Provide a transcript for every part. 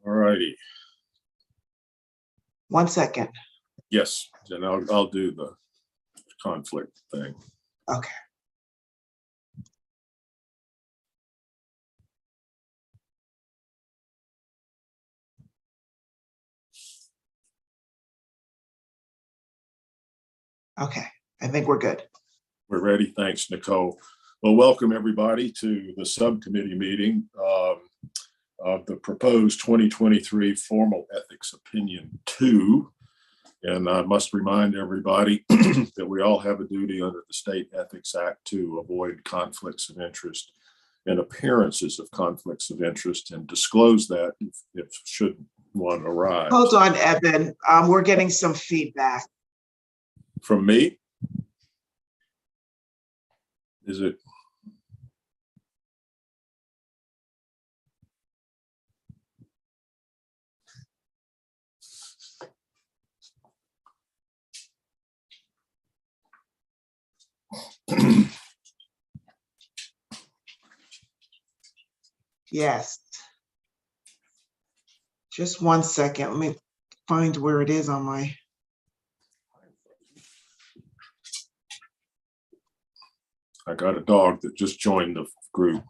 All righty. 1 second. Yes, and I'll do the conflict thing. Okay. Okay, I think we're good. We're ready. Thanks, Nicole. Well, welcome everybody to the subcommittee meeting of the proposed 2023 Formal Ethics Opinion 2. And I must remind everybody that we all have a duty under the State Ethics Act to avoid conflicts of interest and appearances of conflicts of interest and disclose that if should one arise. Hold on, Evan. We're getting some feedback. From me? Is it? Yes. Just 1 second. Let me find where it is on my. I got a dog that just joined the group.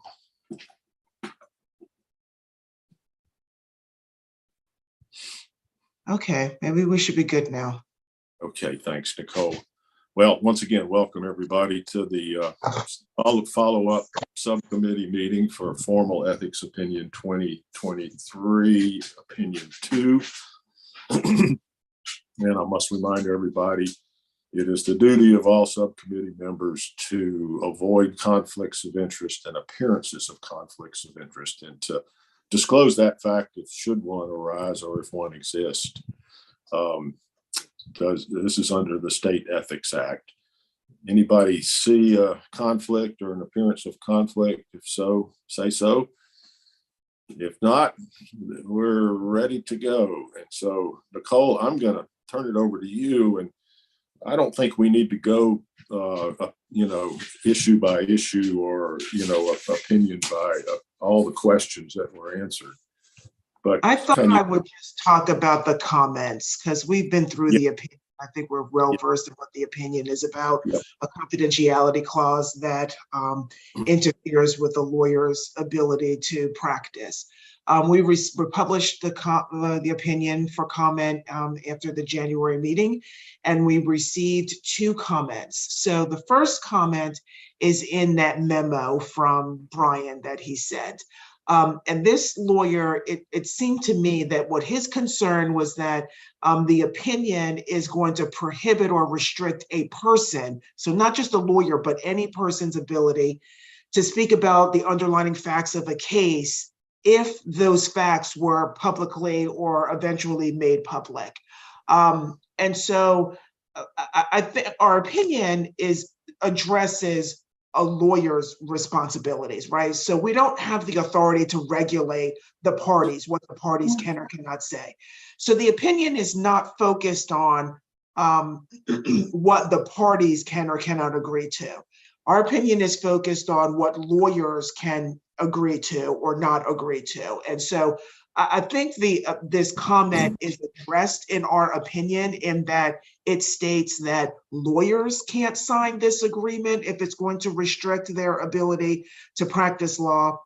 Okay, maybe we should be good now. Okay, thanks, Nicole. Well, once again, welcome everybody to the follow-up subcommittee meeting for Formal Ethics Opinion 2023, Opinion 2. And I must remind everybody, it is the duty of all subcommittee members to avoid conflicts of interest and appearances of conflicts of interest and to disclose that fact if should one arise or if one exists. This is under the State Ethics Act. Anybody see a conflict or an appearance of conflict? If so, say so. If not, we're ready to go. And so, Nicole, I'm going to turn it over to you. And I don't think we need to go, issue by issue or, opinion by all the questions that were answered. But I thought I would just talk about the comments because we've been through the opinion. I think we're well versed in what the opinion is about, a confidentiality clause that interferes with the lawyer's ability to practice. We published the opinion for comment after the January meeting, and we received 2 comments. So the first comment is in that memo from Brian that he sent. And this lawyer, it seemed to me that what his concern was that the opinion is going to prohibit or restrict a person, so not just a lawyer, but any person's ability to speak about the underlying facts of a case if those facts were publicly or eventually made public. And so I think our opinion addresses a lawyer's responsibilities, right? So we don't have the authority to regulate the parties, what the parties can or cannot say. So the opinion is not focused on what the parties can or cannot agree to. Our opinion is focused on what lawyers can agree to or not agree to. And so I think this comment is addressed in our opinion in that it states that lawyers can't sign this agreement if it's going to restrict their ability to practice law.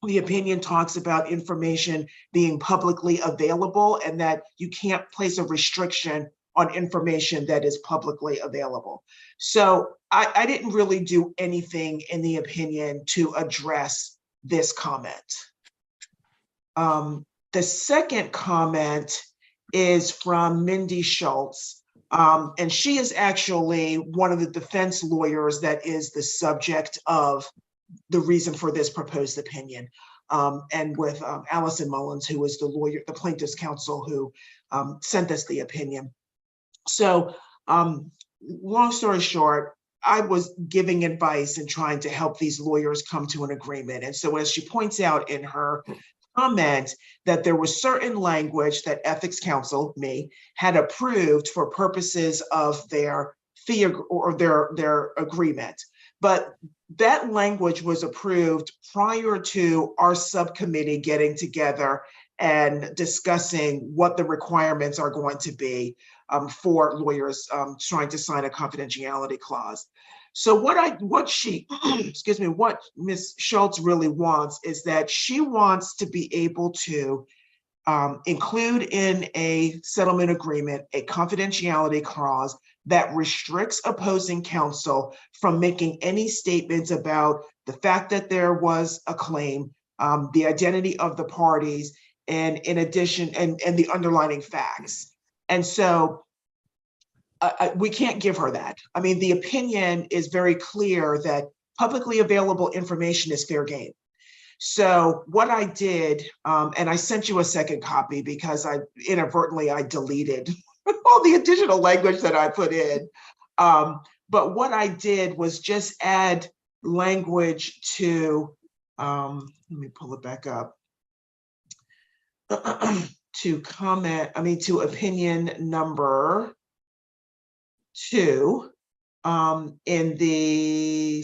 The opinion talks about information being publicly available and that you can't place a restriction on information that is publicly available. So I didn't really do anything in the opinion to address this comment. The second comment is from Mindy Schultz, and she is actually one of the defense lawyers that is the subject of the reason for this proposed opinion, and with Allison Mullins, who is the plaintiff's counsel who sent us the opinion. So long story short, I was giving advice and trying to help these lawyers come to an agreement. And so as she points out in her comment that there was certain language that ethics counsel, me, had approved for purposes of their fee or their agreement. But that language was approved prior to our subcommittee getting together and discussing what the requirements are going to be for lawyers trying to sign a confidentiality clause. So what she, excuse me, what Ms. Schultz really wants is that she wants to be able to include in a settlement agreement a confidentiality clause that restricts opposing counsel from making any statements about the fact that there was a claim, the identity of the parties, and in addition, and the underlying facts. And so we can't give her that. I mean, the opinion is very clear that publicly available information is fair game. So what I did, and I sent you a second copy because I deleted all the additional language that I put in. But what I did was just add language to, let me pull it back up, to opinion number 2. In the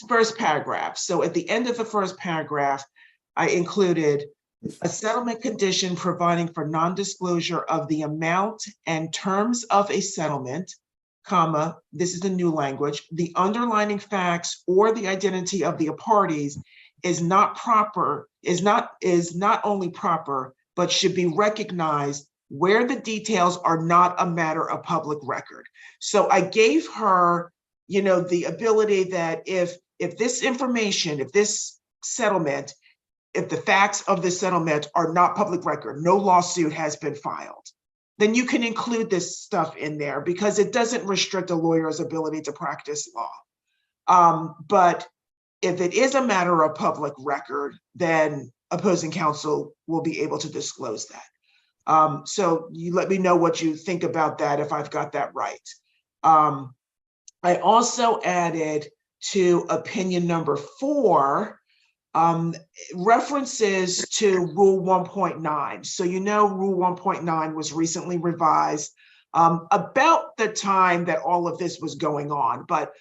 first paragraph. So at the end of the first paragraph, I included a settlement condition providing for non-disclosure of the amount and terms of a settlement, comma, this is the new language, the underlying facts or the identity of the parties is not only proper, but should be recognized where the details are not a matter of public record. So I gave her, the ability that if this information, if this settlement, if the facts of the settlement are not public record, no lawsuit has been filed, then you can include this stuff in there because it doesn't restrict a lawyer's ability to practice law. But if it is a matter of public record, then opposing counsel will be able to disclose that. So you let me know what you think about that, if I've got that right. I also added to opinion number 4, references to Rule 1.9. So Rule 1.9 was recently revised about the time that all of this was going on, but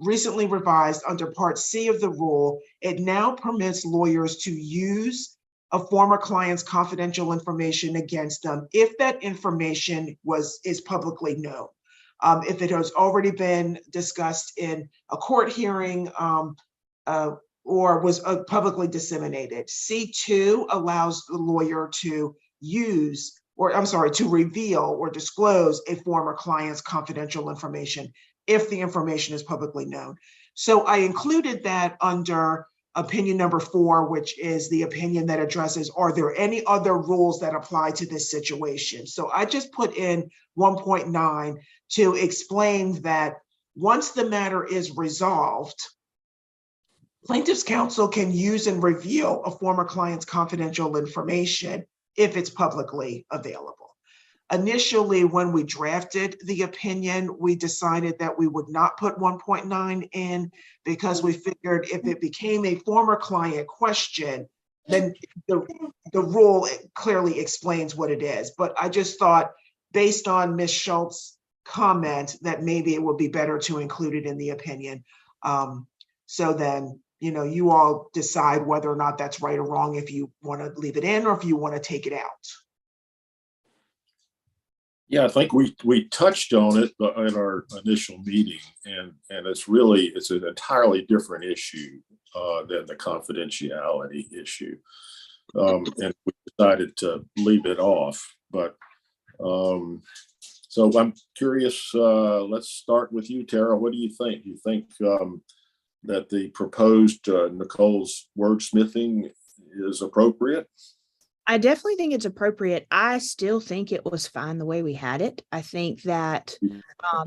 recently revised under Part C of the rule. It now permits lawyers to use a former client's confidential information against them if that information is publicly known. If it has already been discussed in a court hearing or was publicly disseminated. C2 allows the lawyer to to reveal or disclose a former client's confidential information if the information is publicly known. So I included that under opinion number 4, which is the opinion that addresses, are there any other rules that apply to this situation? So I just put in 1.9 to explain that once the matter is resolved, plaintiff's counsel can use and reveal a former client's confidential information if it's publicly available. Initially, when we drafted the opinion, we decided that we would not put 1.9 in because we figured if it became a former client question, then the rule clearly explains what it is. But I just thought, based on Ms. Schultz's comment, that maybe it would be better to include it in the opinion. So then, you all decide whether or not that's right or wrong, if you want to leave it in or if you want to take it out. Yeah, I think we touched on it in our initial meeting, and it's an entirely different issue than the confidentiality issue, and we decided to leave it off. But so I'm curious. Let's start with you, Tara. What do you think? You think that the proposed Nicole's wordsmithing is appropriate? I definitely think it's appropriate. I still think it was fine the way we had it. I think that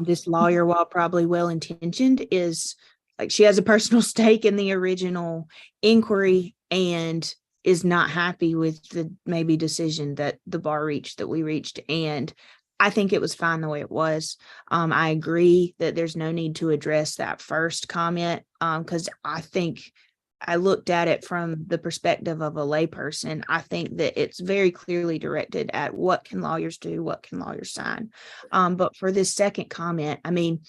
this lawyer, while probably well-intentioned, is like, she has a personal stake in the original inquiry and is not happy with the maybe decision that the bar reached, that we reached. And I think it was fine the way it was. I agree that there's no need to address that first comment because I think I looked at it from the perspective of a layperson. I think that it's very clearly directed at what can lawyers do, what can lawyers sign. But for this second comment, I mean,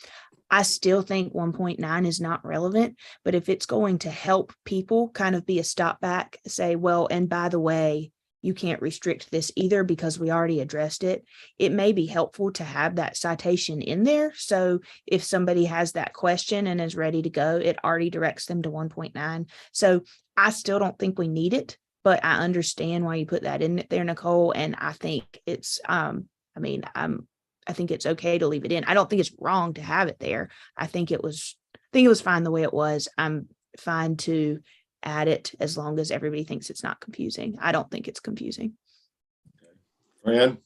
I still think 1.9 is not relevant, but if it's going to help people kind of be a stop back, say, well, and by the way, you can't restrict this either because we already addressed it. It may be helpful to have that citation in there. So if somebody has that question and is ready to go, it already directs them to 1.9. So I still don't think we need it, but I understand why you put that in there, Nicole. And I think it's, I think it's okay to leave it in. I don't think it's wrong to have it there. I think it was fine the way it was. I'm fine to add it as long as everybody thinks it's not confusing. I don't think it's confusing. Fran?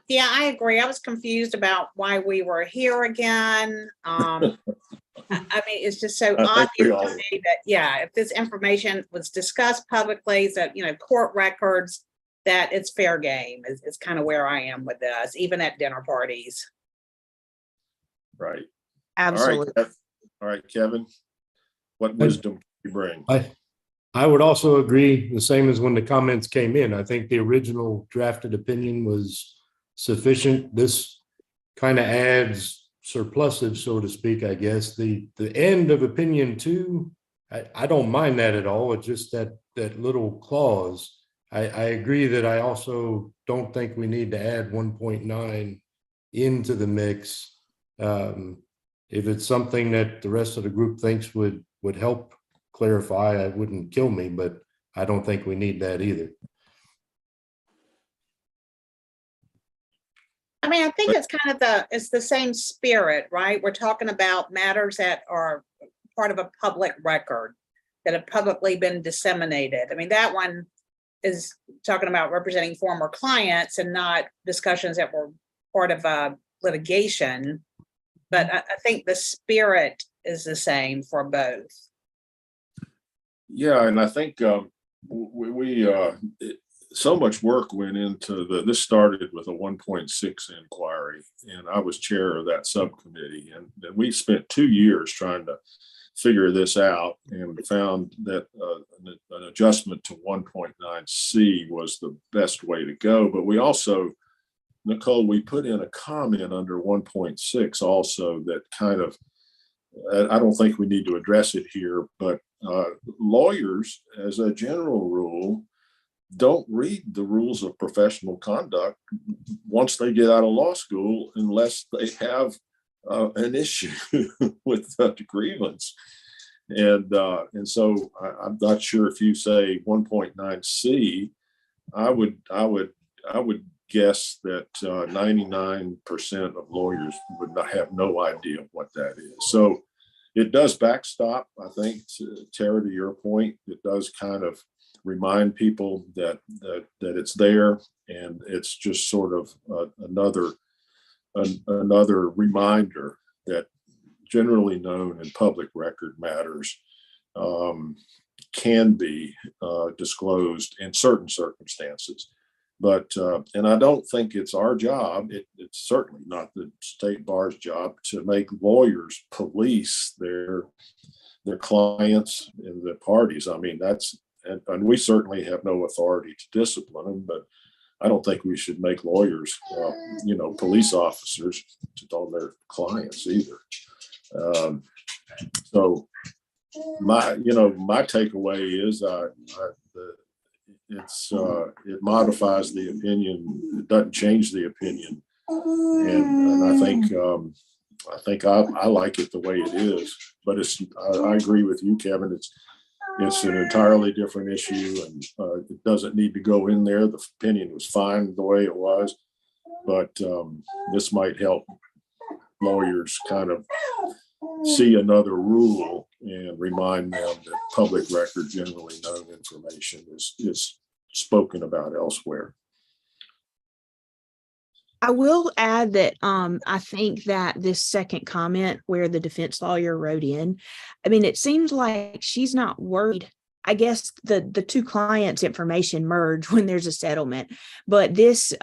Yeah, I agree. I was confused about why we were here again. I mean, it's just so I think we obvious all- to me that, yeah, if this information was discussed publicly, that, court records, that it's fair game is kind of where I am with this, even at dinner parties. Right. Absolutely. All right, Kevin, what wisdom can you bring? I would also agree, the same as when the comments came in. I think the original drafted opinion was sufficient. This kind of adds surplusage, so to speak, I guess. The end of opinion 2, I don't mind that at all. It's just that little clause. I agree that I also don't think we need to add 1.9 into the mix. If it's something that the rest of the group thinks would help clarify, it wouldn't kill me, but I don't think we need that either. I mean, I think it's kind of it's the same spirit, right? We're talking about matters that are part of a public record that have publicly been disseminated. I mean, that one is talking about representing former clients and not discussions that were part of a litigation. But I think the spirit is the same for both. Yeah, and I think so much work went into this started with a 1.6 inquiry, and I was chair of that subcommittee, and we spent 2 years trying to figure this out and found that an adjustment to 1.9C was the best way to go. But we also, Nicole, we put in a comment under 1.6 also that kind of, I don't think we need to address it here, but lawyers, as a general rule, don't read the rules of professional conduct once they get out of law school unless they have an issue with the grievance. And so I'm not sure if you say 1.9C, I would guess that 99% of lawyers would not have no idea what that is. So it does backstop, I think, Tara, to your point. It does kind of remind people that it's there, and it's just sort of another reminder that generally known and public record matters can be disclosed in certain circumstances. But, and I don't think it's our job, it's certainly not the state bar's job to make lawyers police their clients and the parties. I mean, and we certainly have no authority to discipline them, but I don't think we should make lawyers, police officers on their clients either. So my takeaway is it modifies the opinion. It doesn't change the opinion, and I think I like it the way it is. But I agree with you, Kevin. It's an entirely different issue, and it doesn't need to go in there. The opinion was fine the way it was, but this might help lawyers kind of see another rule and remind them that public record, generally known information is spoken about elsewhere. I will add that I think that this second comment where the defense lawyer wrote in, I mean, it seems like she's not worried. I guess the two clients' information merge when there's a settlement, but this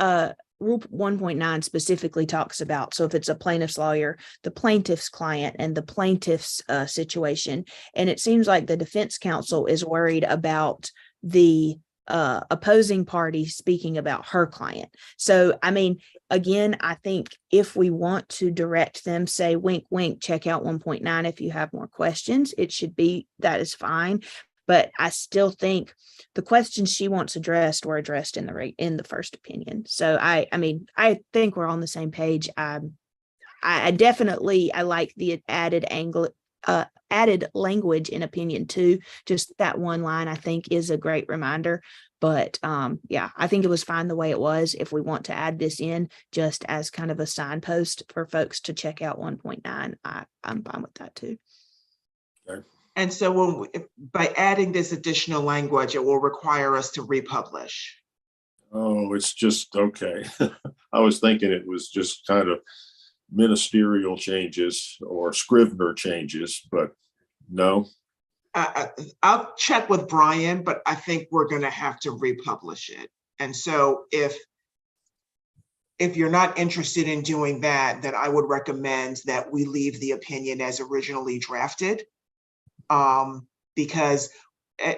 Rule 1.9 specifically talks about, so if it's a plaintiff's lawyer, the plaintiff's client and the plaintiff's situation. And it seems like the defense counsel is worried about the opposing party speaking about her client. So, I mean, again, I think if we want to direct them, say, wink, wink, check out 1.9 if you have more questions, it should be, that is fine. but I still think the questions she wants addressed were addressed in the first opinion. So I mean, I think we're on the same page. I definitely, I like the added language in opinion 2. Just that one line I think is a great reminder. But yeah, I think it was fine the way it was. If we want to add this in just as kind of a signpost for folks to check out 1.9, I'm fine with that too. Okay. And so by adding this additional language, it will require us to republish. Oh, it's just, okay. I was thinking it was just kind of ministerial changes or Scrivener changes, but no. I'll check with Brian, but I think we're going to have to republish it. And so if you're not interested in doing that, then I would recommend that we leave the opinion as originally drafted. Because,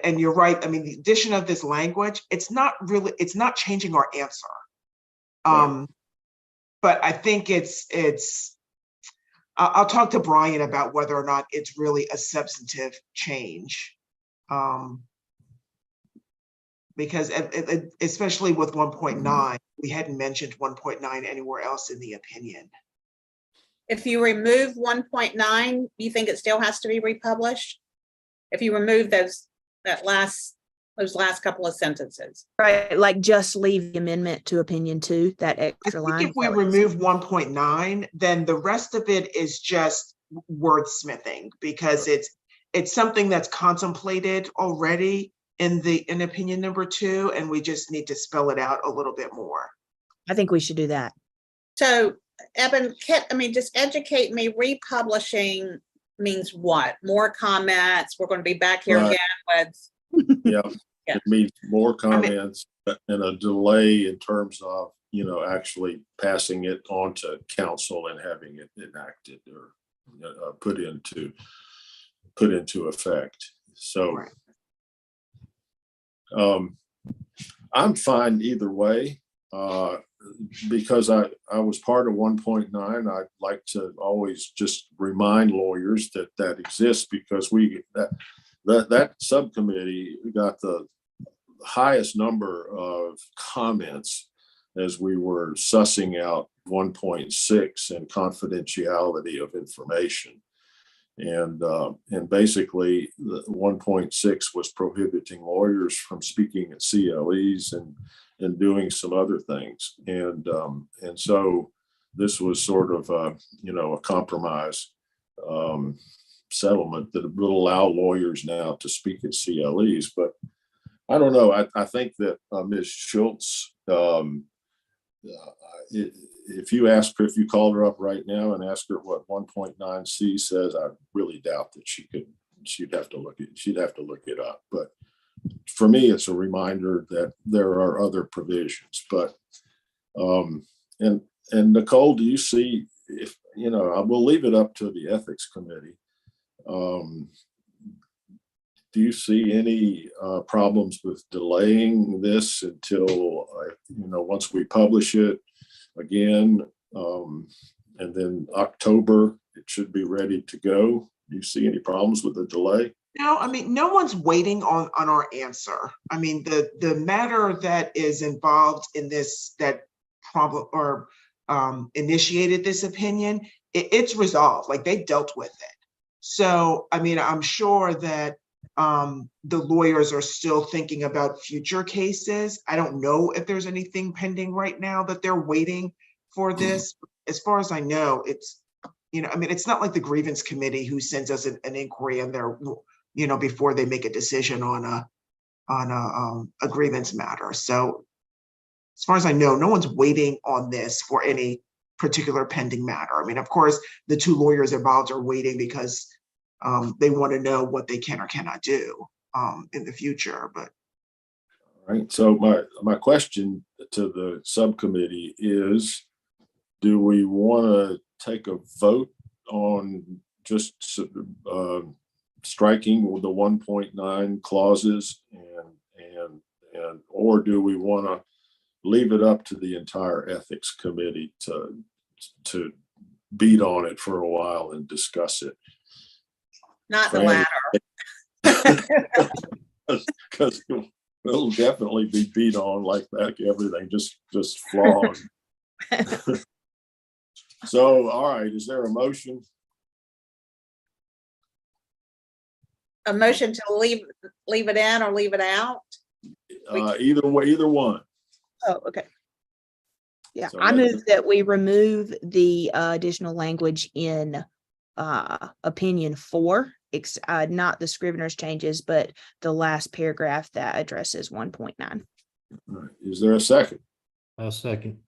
and you're right, I mean, the addition of this language, it's not changing our answer. Right. But I think I'll talk to Brian about whether or not it's really a substantive change. Because especially with 1.9, we hadn't mentioned 1.9 anywhere else in the opinion. If you remove 1.9, you think it still has to be republished? If you remove those last couple of sentences. Right, like just leave the amendment to opinion 2, that extra I line. think if we remove 1.9, then the rest of it is just wordsmithing, because it's something that's contemplated already in opinion number 2, and we just need to spell it out a little bit more. I think we should do that. So, Eben, just educate me. Republishing means what? More comments? We're going to be back here Right. again with. Yeah, Yeah. it means more comments and a delay in terms of, actually passing it on to council and having it enacted or put into effect. So Right. I'm fine either way, because I was part of 1.9. I'd like to always just remind lawyers that exists, because that subcommittee got the highest number of comments as we were sussing out 1.6 and confidentiality of information. And basically the 1.6 was prohibiting lawyers from speaking at CLEs and doing some other things. And so this was sort of a compromise settlement that will allow lawyers now to speak at CLEs. But I don't know. I think that Ms. Schultz, if you called her up right now and asked her what 1.9C says, I really doubt that she'd have to look it up. But for me, it's a reminder that there are other provisions. But and Nicole, do you see, if I will leave it up to the ethics committee. Do you see any problems with delaying this until once we publish it again, and then October it should be ready to go? Do you see any problems with the delay? No, I mean, no one's waiting on our answer. I mean, the matter that is involved in this, that problem or initiated this opinion, it's resolved. Like, they dealt with it. So, I mean, I'm sure that the lawyers are still thinking about future cases. I don't know if there's anything pending right now that they're waiting for this. As far as I know, it's, I mean, it's not like the grievance committee who sends us an inquiry and they're, before they make a decision on a grievance matter. So as far as I know, no one's waiting on this for any particular pending matter. I mean, of course, the two lawyers involved are waiting because they want to know what they can or cannot do in the future. But all right. So my question to the subcommittee is, do we want to take a vote on just striking the 1.9 clauses and or do we want to leave it up to the entire ethics committee to beat on it for a while and discuss it? Not the latter. because it'll definitely be beat on like that. Everything just flogged. So, all right, is there a motion? A motion to leave it in or leave it out? Either way, either one. Oh, okay. Yeah, So I let- move that we remove the additional language in opinion 4, not the Scrivener's changes, but the last paragraph that addresses 1.9. All right, is there a second? I'll second.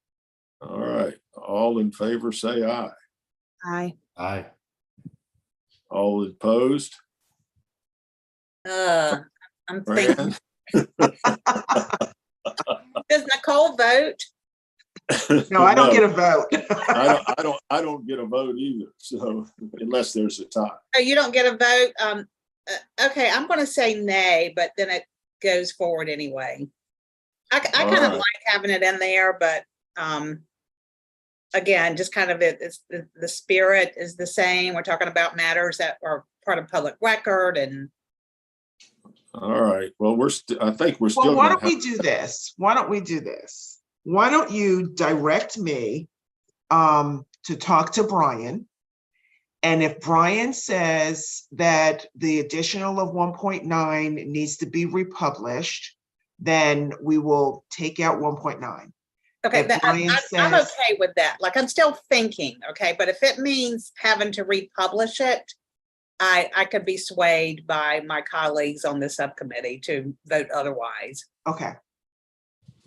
All right, all in favor, say aye. Aye. Aye. All opposed? I'm thinking, Fran? does Nicole vote? No, I don't get a vote. I don't get a vote either. So unless there's a tie. Oh, you don't get a vote? Okay, I'm gonna say nay, but then it goes forward anyway. I kind of right. like having it in there, but again, just kind of it's the spirit is the same. We're talking about matters that are part of public record and. All right. Well, I think we're still. Well, why gonna don't we do this? Why don't we do this? Why don't you direct me to talk to Brian? And if Brian says that the additional of 1.9 needs to be republished, then we will take out 1.9. Okay, If Brian I'm says- okay with that. Like, I'm still thinking, okay, but if it means having to republish it, I could be swayed by my colleagues on the subcommittee to vote otherwise. Okay.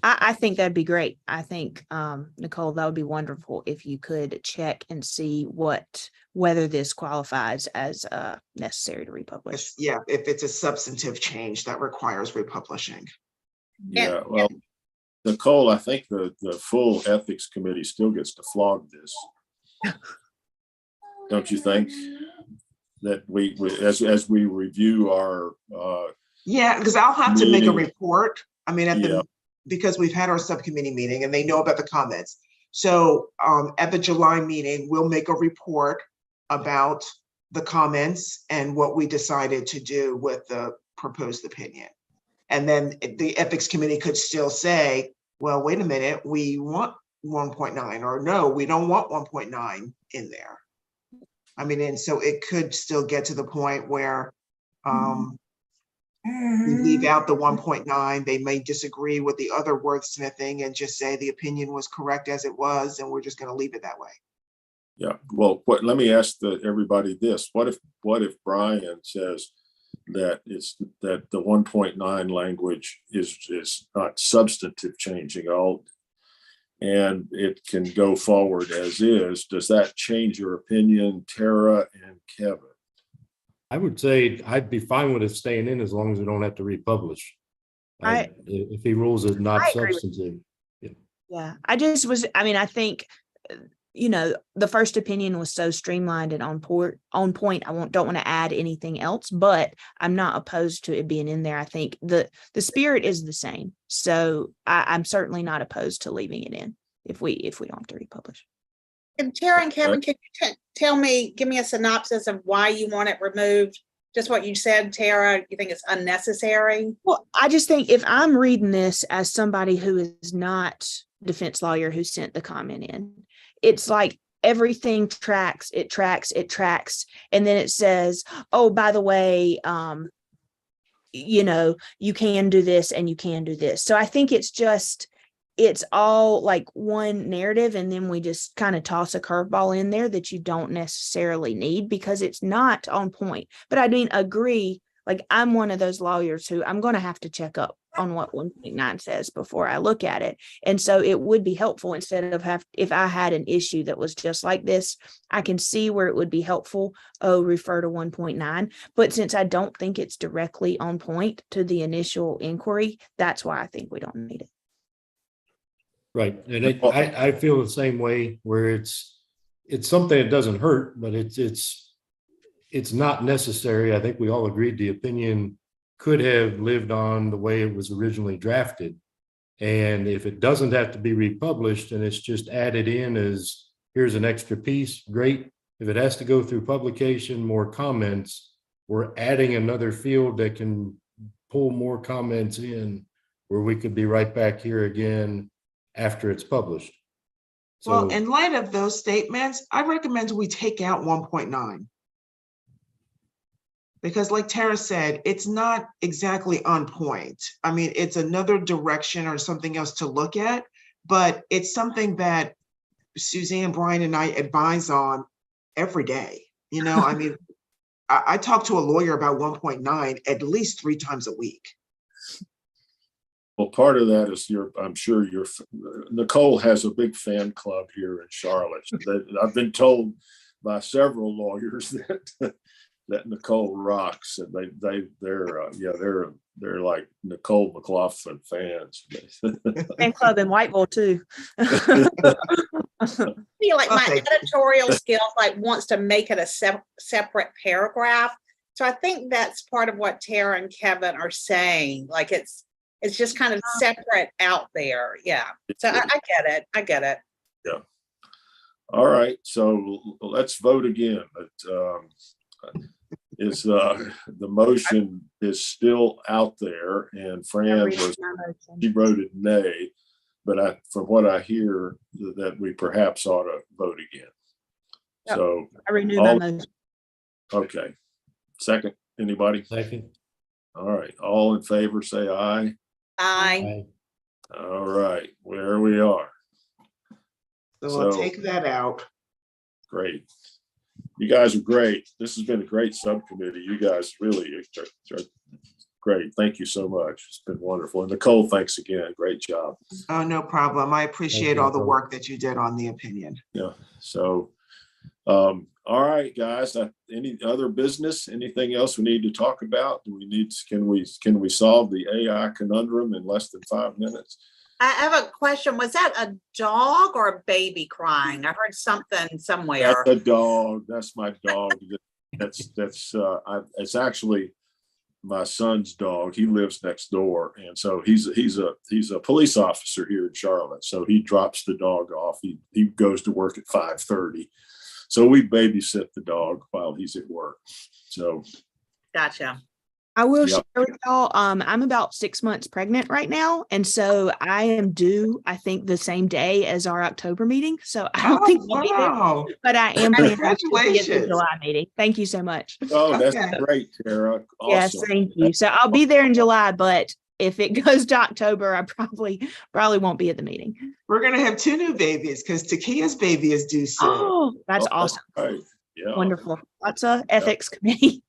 I think that'd be great. I think, Nicole, that would be wonderful if you could check and see whether this qualifies as necessary to republish. Yeah, if it's a substantive change that requires republishing. Yeah. Well, Nicole, I think the full ethics committee still gets to flog this. Don't you think? That we as we review our Yeah, because I'll have to make a meeting. report. I mean, because we've had our subcommittee meeting and they know about the comments. So at the July meeting, we'll make a report about the comments and what we decided to do with the proposed opinion. And then the ethics committee could still say, well, wait a minute, we want 1.9, or no, we don't want 1.9 in there. I mean, and so it could still get to the point where we leave out the 1.9. They may disagree with the other wordsmithing and just say the opinion was correct as it was, and we're just going to leave it that way. Yeah. Well, let me ask everybody this: What if Brian says that the 1.9 language is not substantive changing all, and it can go forward as is? Does that change your opinion, Tara and Kevin? I would say I'd be fine with it staying in as long as we don't have to republish. If he rules it not substantive. Yeah, I think, the first opinion was so streamlined and on point. Don't want to add anything else, but I'm not opposed to it being in there. I think the spirit is the same. So I'm certainly not opposed to leaving it in if we don't have to republish. And Tara and Kevin, can you give me a synopsis of why you want it removed? Just what you said, Tara, you think it's unnecessary? Well, I just think if I'm reading this as somebody who is not a defense lawyer who sent the comment in, it's like everything tracks. And then it says, oh, by the way, you can do this and you can do this. So I think it's all like one narrative, and then we just kind of toss a curveball in there that you don't necessarily need because it's not on point. But I agree, like I'm one of those lawyers who I'm going to have to check up on what 1.9 says before I look at it. And so it would be helpful instead of if I had an issue that was just like this, I can see where it would be helpful. Oh, refer to 1.9. But since I don't think it's directly on point to the initial inquiry, that's why I think we don't need it. Right. And I feel the same way, where it's something that doesn't hurt, but it's not necessary. I think we all agreed the opinion could have lived on the way it was originally drafted. And if it doesn't have to be republished and it's just added in as here's an extra piece, great. If it has to go through publication, more comments, we're adding another field that can pull more comments in where we could be right back here again after it's published. Well, So, in light of those statements, I recommend we take out 1.9. Because like Tara said, it's not exactly on point. I mean, it's another direction or something else to look at, but it's something that Suzanne, Brian, and I advise on every day. You know, I mean, I talk to a lawyer about 1.9 at least 3 times a week. Well, part of that is I'm sure Nicole has a big fan club here in Charlotte. I've been told by several lawyers that Nicole rocks, and they're like Nicole McLaughlin fans. Fan club in Whiteville too. I feel like my Okay. editorial skills like wants to make it a separate paragraph. So I think that's part of what Tara and Kevin are saying. Like it's just kind of separate out there. Yeah. So I get it. I get it. Yeah. All right. So let's vote again. The motion is still out there, and Fran she voted nay, but from what I hear, that we perhaps ought to vote again. Yep. So I renew my motion. okay. Second, anybody? second. All right. All in favor, say aye. Aye. All right. Where we are. So I'll So- take that out. Great. You guys are great. This has been a great subcommittee. You guys really are great. Thank you so much. It's been wonderful. And Nicole, thanks again. Great job. Oh, no problem. I appreciate you, all the Nicole. work that you did on the opinion. Yeah. So, all right, guys. Any other business? Anything else we need to talk about? Can we solve the AI conundrum in less than 5 minutes? I have a question. Was that a dog or a baby crying? I heard something somewhere. That's a dog. That's my dog. It's actually my son's dog. He lives next door, and so he's a police officer here in Charlotte. So he drops the dog off. He goes to work at 5:30. So we babysit the dog while he's at work. So Gotcha. I will Yep. share with y'all, I'm about 6 months pregnant right now. And so I am due, I think, the same day as our October meeting. So I don't think I'll be there, Wow. but I am planning to be at the Congratulations. July meeting. Thank you so much. oh, that's Okay. great, Tara. Yes, Awesome. thank you. So I'll be there in July, but if it goes to October, I probably won't be at the meeting. We're gonna have 2 new babies because Takia's baby is due soon. Oh, that's Oh, awesome. Right. Yeah. Wonderful. Lots of ethics committee.